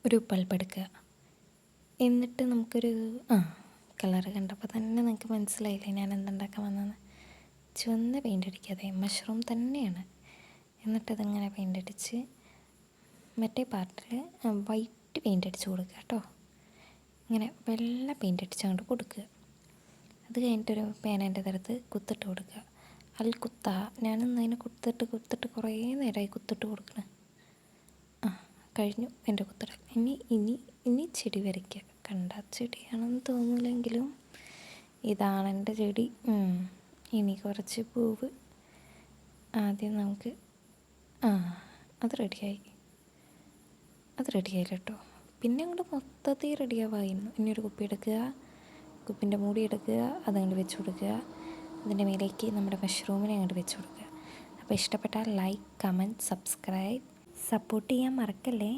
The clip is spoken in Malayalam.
ഒരു ബൾബ് എടുക്കുക. എന്നിട്ട് നമുക്കൊരു കളറ് കണ്ടപ്പോൾ തന്നെ നിങ്ങൾക്ക് മനസ്സിലായില്ലേ ഞാൻ എന്തുണ്ടാക്കാൻ വന്നതെന്ന്. ചുവന്ന പെയിൻ്റ് അടിക്കാതെ മഷ്റൂം തന്നെയാണ്. എന്നിട്ടതിങ്ങനെ പെയിൻ്റ് അടിച്ച് മറ്റേ പാർട്ടിൽ വൈറ്റ് പെയിൻ്റ് അടിച്ച് കൊടുക്കുക കേട്ടോ. ഇങ്ങനെ വെള്ള പെയിൻ്റ് അടിച്ചങ്ങോട്ട് കൊടുക്കുക. അത് കഴിഞ്ഞിട്ടൊരു പേനേൻ്റെ തരത്ത് കുത്തിട്ട് കൊടുക്കുക. കുത്ത ഞാനൊന്ന് അതിനെ കുത്തിട്ട് കുറേ നേരമായി കുത്തിട്ട് കൊടുക്കണം. കഴിഞ്ഞു എൻ്റെ കുത്തിടൽ. ഇനി ചെടി വരയ്ക്കുക. കണ്ട ചെടിയാണെന്ന് തോന്നില്ലെങ്കിലും ഇതാണ് എൻ്റെ ചെടി. ഇനി കുറച്ച് പൂവ് ആദ്യം നമുക്ക് അത് റെഡിയായില്ല കേട്ടോ. പിന്നെ അങ്ങോട്ട് മൊത്തത്തിൽ റെഡിയാവായിരുന്നു. ഇനി ഒരു കുപ്പി എടുക്കുക, കുപ്പിൻ്റെ മൂടി എടുക്കുക, അതങ്ങോട്ട് വെച്ച് കൊടുക്കുക. അതിൻ്റെ മേലേക്ക് നമ്മുടെ മഷ്റൂമിനെ അങ്ങോട്ട് വെച്ച് കൊടുക്കുക. അപ്പോൾ ഇഷ്ടപ്പെട്ടാൽ ലൈക്ക്, കമൻറ്റ്, സബ്സ്ക്രൈബ്, സപ്പോർട്ട് ചെയ്യാൻ മറക്കല്ലേ.